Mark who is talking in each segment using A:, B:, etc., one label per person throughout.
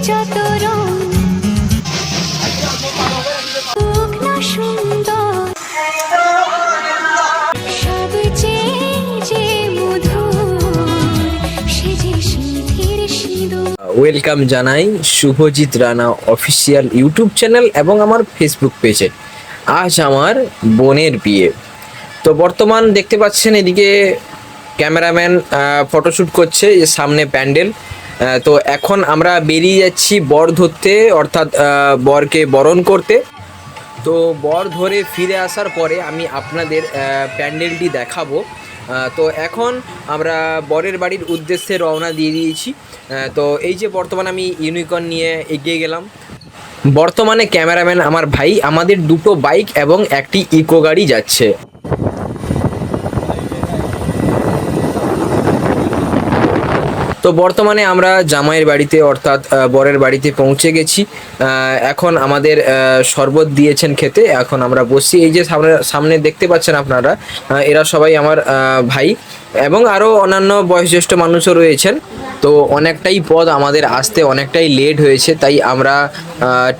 A: যত রং হোক না সুন্দর সবচেয়ে যে মধুর সে যে সুধীর সিঁদুর।
B: ওয়েলকাম জানাই Subhajit Rana official YouTube channel এবং আমার ফেসবুক পেজে। আজ আমার বোনের বিয়ে। তো বর্তমান দেখতে পাচ্ছেন এদিকে ক্যামেরাম্যান ফটোশ্যুট করছে, এর সামনে প্যান্ডেল। তো এখন আমরা বেরিয়ে যাচ্ছি বর ধরতে, অর্থাৎ বরকে বরণ করতে। তো বর ধরে ফিরে আসার পরে আমি আপনাদের প্যান্ডেলটি দেখাবো। তো এখন আমরা বরের বাড়ির উদ্দেশ্যে রওনা দিয়ে দিয়েছি। তো এই যে বর্তমানে আমি ইউনিকর্ন নিয়ে এগিয়ে গেলাম। বর্তমানে ক্যামেরাম্যান আমার ভাই, আমাদের দুটো বাইক এবং একটি ইকো গাড়ি যাচ্ছে। তো বর্তমানে আমরা জামাইয়ের বাড়িতে অর্থাৎ বরের বাড়িতে পৌঁছে গেছি। এখন আমাদের শরবত দিয়েছেন খেতে, এখন আমরা বসছি। এই যে সামনে দেখতে পাচ্ছেন আপনারা, এরা সবাই আমার ভাই এবং আরও অন্যান্য বয়োজ্যেষ্ঠ মানুষও রয়েছেন। তো অনেকটাই পথ আমাদের আসতে, অনেকটাই লেট হয়েছে, তাই আমরা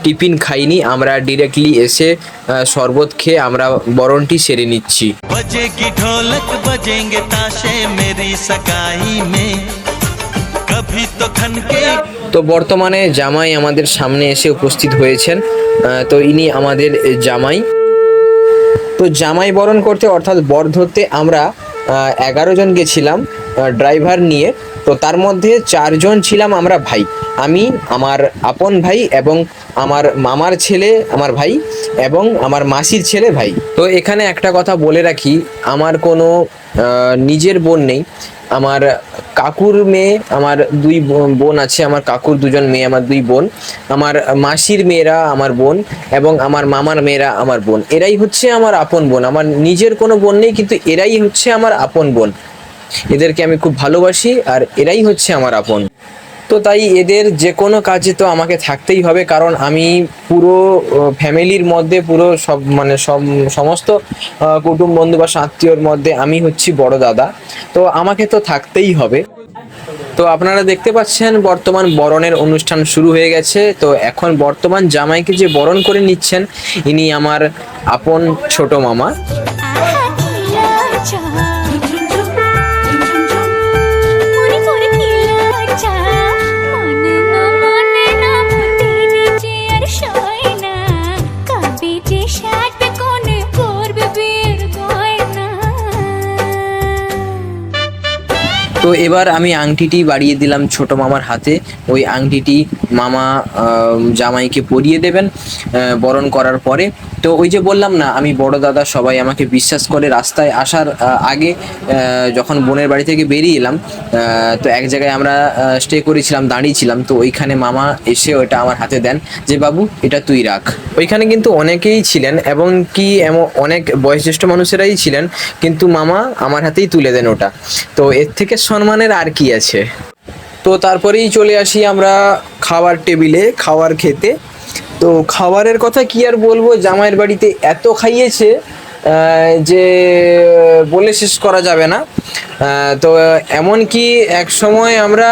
B: টিফিন খাইনি, আমরা ডিরেক্টলি এসে শরবত খেয়ে আমরা বরণটি সেরে নিচ্ছি।
C: बजेगी ढोलक बजेंगे ताशे मेरी सगाई में कभी तो खनके।
B: তো বর্তমানে জামাই আমাদের সামনে এসে উপস্থিত হয়েছেন। তো ইনি আমাদের জামাই। তো জামাই বরণ করতে অর্থাৎ বর ধরতে আমরা 11 জন গেছিলাম ড্রাইভার নিয়ে। তো তার মধ্যে 4 জন ছিলাম আমরা ভাই, আমি, আমার আপন ভাই এবং আমার মামার ছেলে আমার ভাই এবং আমার মাসির ছেলে ভাই। তো এখানে একটা কথা বলে রাখি, আমার কোনো নিজের বোন নেই। আমার কাকুর মেয়ে, আমার 2 বোন আছে, আমার কাকুর 2 জন মেয়ে, আমার 2 বোন, আমার মাসির মেয়েরা আমার বোন এবং আমার মামার মেয়েরা আমার বোন। এরাই হচ্ছে আমার আপন বোন। আমার নিজের কোনো বোন নেই, কিন্তু এরাই হচ্ছে আমার আপন বোন। এদেরকে আমি খুব ভালোবাসি আর এরাই হচ্ছে আমার আপন। তো তাই এদের যে কোনো কাজে তো আমাকে থাকতেই হবে, কারণ আমি পুরো ফ্যামিলির মধ্যে পুরো সমস্ত কুটুম্ব বন্ধু বা আত্মীয়র মধ্যে আমি হচ্ছি বড় দাদা, তো আমাকে তো থাকতেই হবে। তো আপনারা দেখতে পাচ্ছেন বর্তমান বরণের অনুষ্ঠান শুরু হয়ে গেছে। তো এখন বর্তমান জামাইকে যে বরণ করে নিচ্ছেন ইনি আমার আপন ছোট মামা। তো এবার আমি আংটিটি বাড়িয়ে দিলাম ছোট মামার হাতে। ওই আংটিটি মামা জামাইকে পরিয়ে দেবেন বরণ করার পরে। তো ওই যে বললাম না, আমি বড় দাদা, সবাই আমাকে বিশ্বাস করে। রাস্তায় আসার আগে যখন বোনের বাড়ি থেকে বেরিয়ে এলাম, তো এক জায়গায় আমরা স্টে করেছিলাম, দাঁড়িয়েছিলাম। তো ওইখানে মামা এসে ওটা আমার হাতে দেন যে বাবু এটা তুই রাখ। ওইখানে কিন্তু অনেকেই ছিলেন এবং কি এমন অনেক বয়োজ্যেষ্ঠ মানুষেরাই ছিলেন, কিন্তু মামা আমার হাতেই তুলে দেন ওটা। তো এর থেকে সম্মানের আর কি আছে। তো তারপরেই চলে আসি আমরা খাওয়ার টেবিলে, খাওয়ার খেতে। তো খাবারের কথা কি আর বলবো, জামাইয়ের বাড়িতে এত খাইয়েছে যে বলে শেষ করা যাবে না। তো এমন কি এক সময় আমরা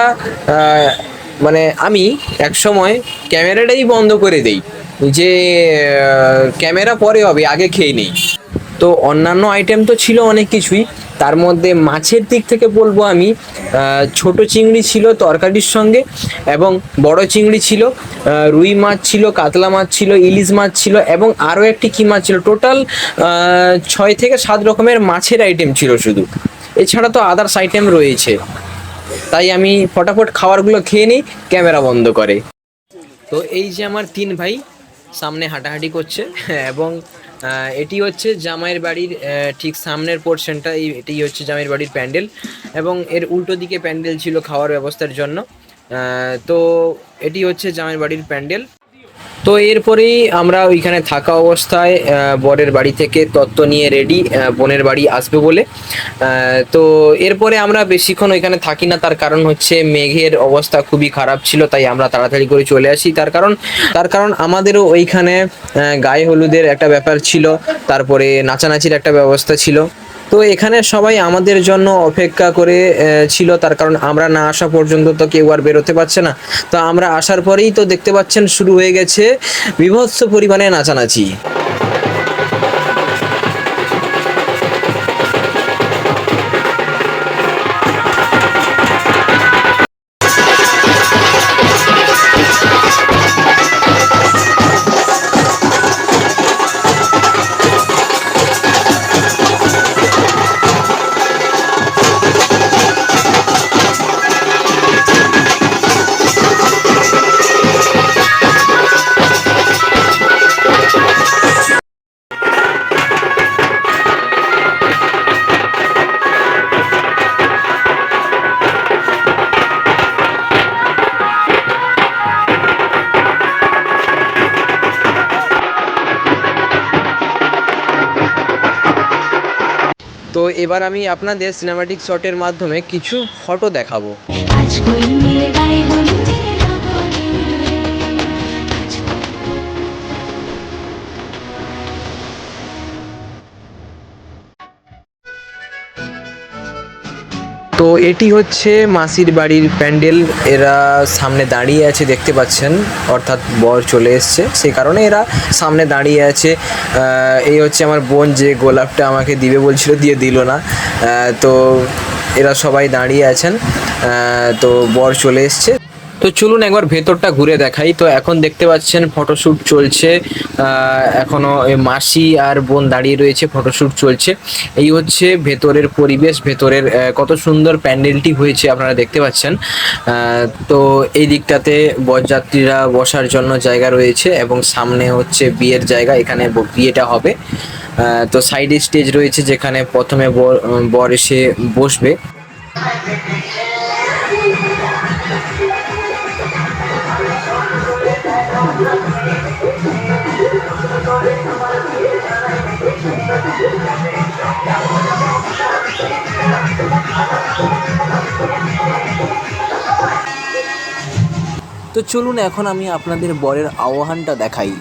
B: আমি এক সময় ক্যামেরাটাই বন্ধ করে দেই, যে ক্যামেরা পরে হবে, আগে খেয়ে নেই। তো অন্যান্য আইটেম তো ছিল অনেক কিছুই, তার মধ্যে মাছের দিক থেকে বলবো আমি, ছোট চিংড়ি ছিল তরকারির সঙ্গে এবং বড় চিংড়ি ছিল, রুই মাছ ছিল, কাতলা মাছ ছিল, ইলিশ মাছ ছিল এবং আরও একটি কী মাছ ছিল। টোটাল 6 থেকে 7 রকমের মাছের আইটেম ছিল শুধু। এছাড়া তো আদার্স আইটেম রয়েছে। তাই আমি ফটাফট খাবারগুলো খেয়ে নিই ক্যামেরা বন্ধ করে। তো এই যে আমার 3 ভাই সামনে হাঁটাহাঁটি করছে এবং এটি হচ্ছে জামাইয়ের বাড়ির ঠিক সামনের পোর্শনটা, এটি হচ্ছে জামাইয়ের বাড়ির প্যান্ডেল এবং এর উল্টো দিকে প্যান্ডেল ছিল খাওয়ার ব্যবস্থার জন্য। তো এটি হচ্ছে জামাইয়ের বাড়ির প্যান্ডেল। তো এরপরেই আমরা ওইখানে থাকা অবস্থায় বরের বাড়ি থেকে তত্ত্ব নিয়ে রেডি, বোনের বাড়ি আসবে বলে। তো এরপরে আমরা বেশিক্ষণ ওইখানে থাকি না, তার কারণ হচ্ছে মেঘের অবস্থা খুবই খারাপ ছিল, তাই আমরা তাড়াতাড়ি করে চলে আসি। তার কারণ আমাদেরও ওইখানে গায়ে হলুদের একটা ব্যাপার ছিল, তারপরে নাচানাচির একটা ব্যবস্থা ছিল। তো এখানে সবাই আমাদের জন্য অপেক্ষা করে ছিল, তার কারণ আমরা না আসা পর্যন্ত তো কেউ আর বেরোতে পারছে না। তো আমরা আসার পরেই তো দেখতে পাচ্ছেন শুরু হয়ে গেছে বীভৎস পরিমাণে নাচানাচি। তো এবার আমি আপনাদের সিনেম্যাটিক শটের মাধ্যমে কিছু ফটো দেখাবো।
A: আজ কোই মিলে গায়ে হলুদে রঙে।
B: তো এটি হচ্ছে মাসির বাড়ির প্যান্ডেল, এরা সামনে দাঁড়িয়ে আছে দেখতে পাচ্ছেন, অর্থাৎ বর চলে এসছে সেই কারণে এরা সামনে দাঁড়িয়ে আছে। এই হচ্ছে আমার বোন, যে গোলাপটা আমাকে দিবে বলছিল, দিয়ে দিল না। তো এরা সবাই দাঁড়িয়ে আছেন, তো বর চলে এসছে। তো চলুন একবার ভেতরটা ঘুরে দেখাই। তো এখন দেখতে পাচ্ছেন ফটোশ্যুট চলছে, এখনো মাসি আর বোন দাঁড়িয়ে রয়েছে, ফটোশ্যুট চলছে। এই হচ্ছে ভেতরের পরিবেশ, ভেতরের কত সুন্দর প্যান্ডেলটি হয়েছে আপনারা দেখতে পাচ্ছেন। তো এই দিকটাতে বরযাত্রীরা বসার জন্য জায়গা রয়েছে এবং সামনে হচ্ছে বিয়ের জায়গা, এখানে বিয়েটা হবে। তো সাইডে স্টেজ রয়েছে যেখানে প্রথমে বর এসে বসবে। তো চলুন এখন আমি আপনাদের বরের আহ্বানটা দেখাই।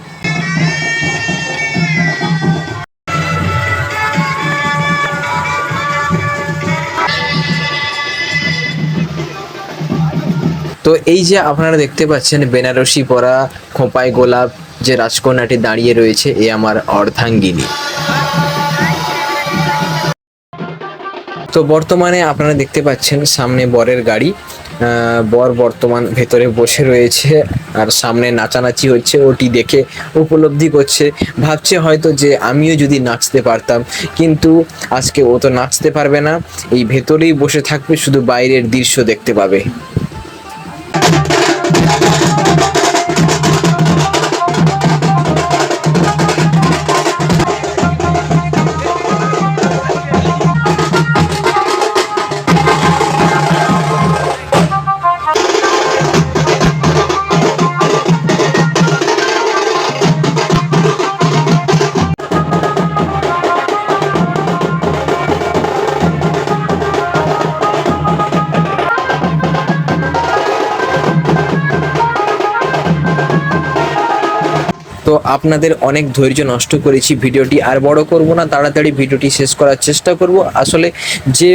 B: তো এই যে আপনারা দেখতে পাচ্ছেন বেনারসি পরা, খোঁপায় গোলাপ যে রাজকন্যাটি দাঁড়িয়ে রয়েছে, এ আমার অর্ধাঙ্গিনী। তো বর্তমানে আপনারা দেখতে পাচ্ছেন সামনে বরের গাড়ি, বর বর্তমান ভেতরে বসে রয়েছে আর সামনে নাচানাচি হচ্ছে, ওটি দেখে উপলব্ধি করছে, ভাবছে হয়তো যে আমিও যদি নাচতে পারতাম, কিন্তু আজকে ও তো নাচতে পারবে না, এই ভেতরেই বসে থাকবে, শুধু বাইরের দৃশ্য দেখতে পাবে। তো আপনাদের অনেক ধৈর্য নষ্ট করেছি, ভিডিওটি আর বড় করব না, তাড়াতাড়ি ভিডিওটি শেষ করার চেষ্টা করব। আসলে যে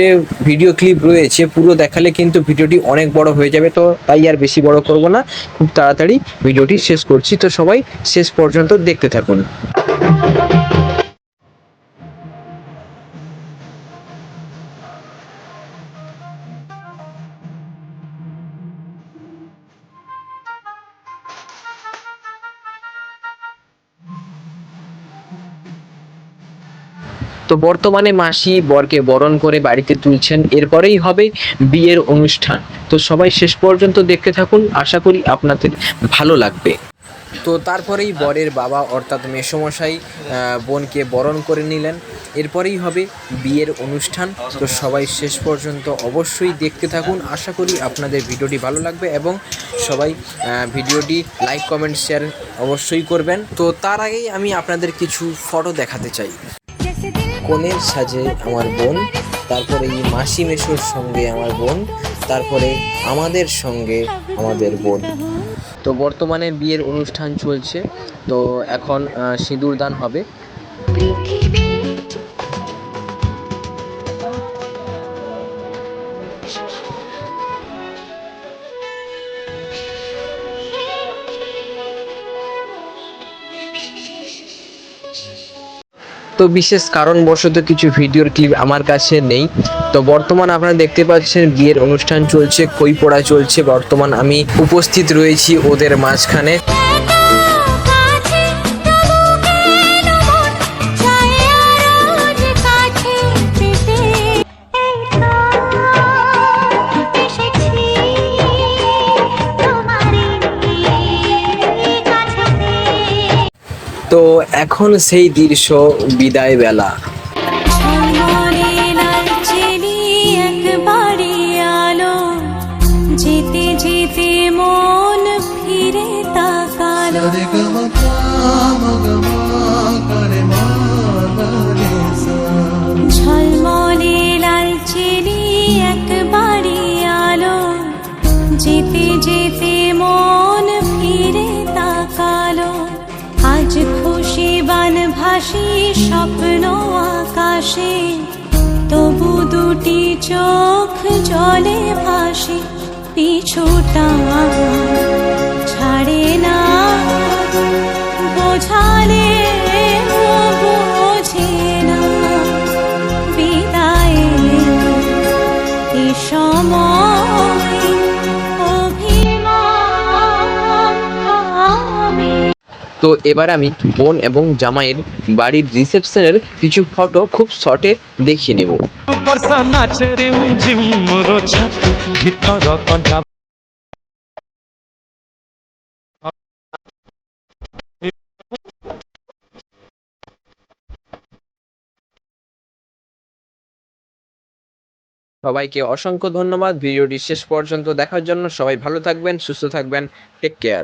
B: ভিডিও ক্লিপ রয়েছে পুরো দেখালে কিন্তু ভিডিওটি অনেক বড় হয়ে যাবে, তো তাই আর বেশি বড় করব না, খুব তাড়াতাড়ি ভিডিওটি শেষ করছি। তো সবাই শেষ পর্যন্ত দেখতে থাকুন। তো বর্তমানে মাসি বরকে বরণ করে বাড়িতে তুলছেন, এরপরেই হবে বিয়ের অনুষ্ঠান। তো সবাই শেষ পর্যন্ত দেখতে থাকুন, আশা করি আপনাদের ভালো লাগবে। তো তারপরেই বরের বাবা অর্থাৎ মেসোমশাই বোনকে বরণ করে নিলেন, এরপরেই হবে বিয়ের অনুষ্ঠান। তো সবাই শেষ পর্যন্ত অবশ্যই দেখতে থাকুন, আশা করি আপনাদের ভিডিওটি ভালো লাগবে এবং সবাই ভিডিওটি লাইক কমেন্ট শেয়ার অবশ্যই করবেন। তো তার আগেই আমি আপনাদের কিছু ফটো দেখাতে চাই। কনের সাজে আমার বোন, তারপরে এই মাসি মেশোর সঙ্গে আমার বোন, তারপরে আমাদের সঙ্গে আমাদের বোন। তো বর্তমানে বিয়ের অনুষ্ঠান চলছে, তো এখন সিঁদুর দান হবে। তো বিশেষ কারণবশত কিছু ভিডিওর ক্লিপ আমার কাছে নেই। তো বর্তমান আপনারা দেখতে পাচ্ছেন বিয়ের অনুষ্ঠান চলছে, খই পোড়া চলছে, বর্তমান আমি উপস্থিত রয়েছি ওদের মাঝখানে। তো এখন সেই দৃশ্য, বিদায় বেলা।
A: যেতে যেতে মন ফিরে তাকালো ঝলমলে লাল চিনি একবারে আলো যেতে যেতে মন ফিরে তাকালো আজ খুশি বান ভাসি স্বপ্ন আকাশে তবু দুটি চোখ জলে ভাসে পিছুটা ছাড়ে না বোঝালে বোঝে না বিদায় এ সময় অভিমান হবে।
B: তো এবার আমি বোন এবং জামাইয়ের বাড়ির রিসেপশনের কিছু ফটো খুব শর্টে দেখিয়ে নেব।
D: ବର୍ଷା ନାଚରେ ଝିମ୍ ମୋର ଛାତି ଭିତର କଣ୍ଟା
B: সবাইকে অসংখ্য ধন্যবাদ ভিডিওটি শেষ পর্যন্ত দেখার জন্য। সবাই ভালো থাকবেন, সুস্থ থাকবেন, টেক কেয়ার।